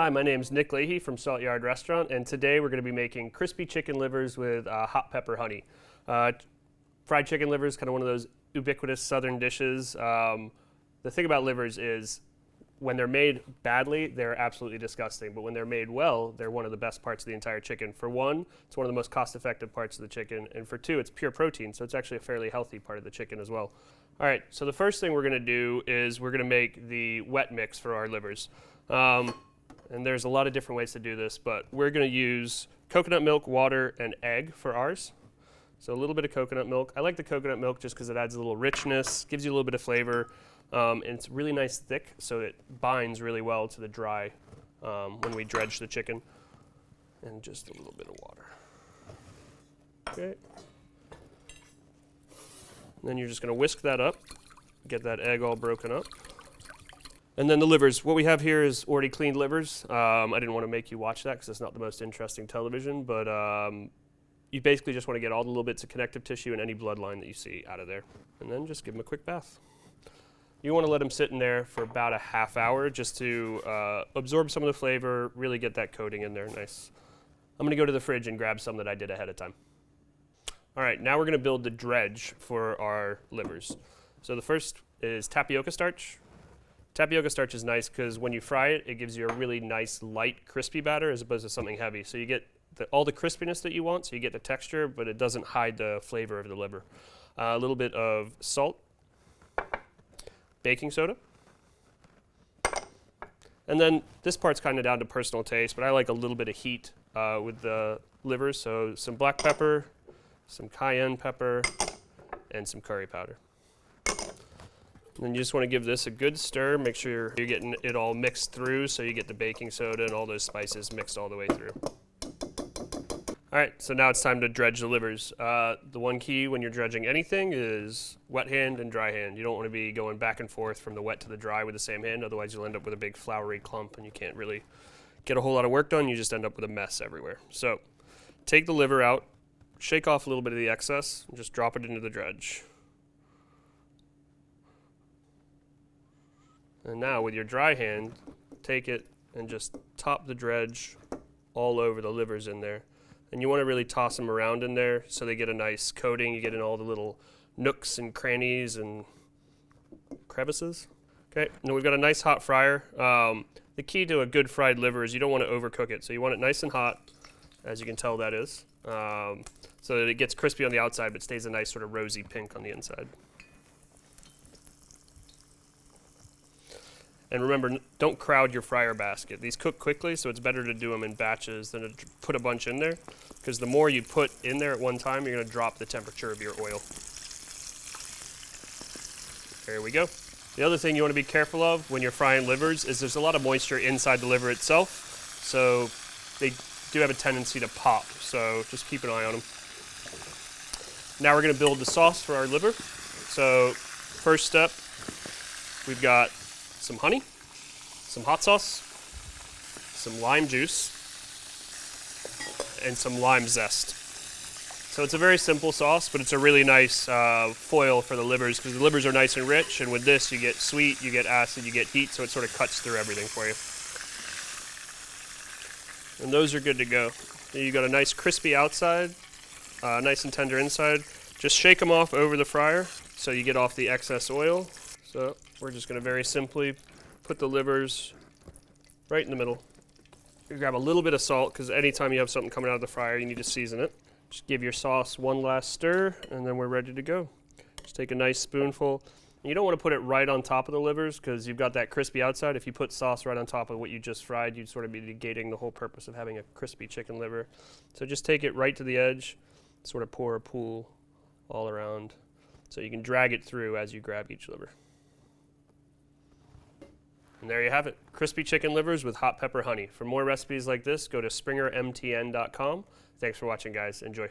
Hi, my name is Nick Leahy from Salt Yard Restaurant, and today we're going to be making crispy chicken livers with hot pepper honey. Fried chicken liver is kind of one of those ubiquitous southern dishes. The thing about livers is when they're made badly, they're absolutely disgusting, but when they're made well, they're one of the best parts of the entire chicken. For one, it's one of the most cost-effective parts of the chicken, and for two, it's pure protein, so it's actually a fairly healthy part of the chicken as well. All right, so the first thing we're going to do is we're going to make the wet mix for our livers. And there's a lot of different ways to do this, but we're going to use coconut milk, water, and egg for ours. So a little bit of coconut milk. I like the coconut milk just because it adds a little richness, gives you a little bit of flavor, and it's really nice thick, so it binds really well to the dry when we dredge the chicken. And just a little bit of water. Okay. And then you're just going to whisk that up, get that egg all broken up. And then the livers. What we have here is already cleaned livers. I didn't want to make you watch that because it's not the most interesting television, but you basically just want to get all the little bits of connective tissue and any bloodline that you see out of there. And then just give them a quick bath. You want to let them sit in there for about a half hour just to absorb some of the flavor, really get that coating in there nice. I'm going to go to the fridge and grab some that I did ahead of time. All right, now we're going to build the dredge for our livers. So the first is tapioca starch. Tapioca starch is nice because when you fry it, it gives you a really nice, light, crispy batter as opposed to something heavy. So you get all the crispiness that you want, so you get the texture, but it doesn't hide the flavor of the liver. A little bit of salt, baking soda, and then this part's kind of down to personal taste, but I like a little bit of heat with the livers, so some black pepper, some cayenne pepper, and some curry powder. And then you just want to give this a good stir. Make sure you're getting it all mixed through so you get the baking soda and all those spices mixed all the way through. All right, so now it's time to dredge the livers. The one key when you're dredging anything is wet hand and dry hand. You don't want to be going back and forth from the wet to the dry with the same hand, otherwise you'll end up with a big floury clump and you can't really get a whole lot of work done. You just end up with a mess everywhere. So take the liver out, shake off a little bit of the excess, and just drop it into the dredge. And now with your dry hand, take it and just top the dredge all over the livers in there. And you want to really toss them around in there so they get a nice coating. You get in all the little nooks and crannies and crevices. Okay, now we've got a nice hot fryer. The key to a good fried liver is you don't want to overcook it. So you want it nice and hot, as you can tell that is, so that it gets crispy on the outside but stays a nice sort of rosy pink on the inside. And remember, don't crowd your fryer basket. These cook quickly, so it's better to do them in batches than to put a bunch in there, because the more you put in there at one time, you're going to drop the temperature of your oil. There we go. The other thing you want to be careful of when you're frying livers is there's a lot of moisture inside the liver itself, so they do have a tendency to pop, so just keep an eye on them. Now we're going to build the sauce for our liver. So first step, we've got some honey, some hot sauce, some lime juice, and some lime zest. So it's a very simple sauce, but it's a really nice foil for the livers because the livers are nice and rich, and with this you get sweet, you get acid, you get heat, so it sort of cuts through everything for you. And those are good to go. You got a nice crispy outside, nice and tender inside. Just shake them off over the fryer so you get off the excess oil. So we're just going to very simply put the livers right in the middle. You grab a little bit of salt because anytime you have something coming out of the fryer, you need to season it. Just give your sauce one last stir, and then we're ready to go. Just take a nice spoonful. You don't want to put it right on top of the livers because you've got that crispy outside. If you put sauce right on top of what you just fried, you'd sort of be negating the whole purpose of having a crispy chicken liver. So just take it right to the edge, sort of pour a pool all around so you can drag it through as you grab each liver. And there you have it, crispy chicken livers with hot pepper honey. For more recipes like this, go to springermtn.com. Thanks for watching, guys. Enjoy.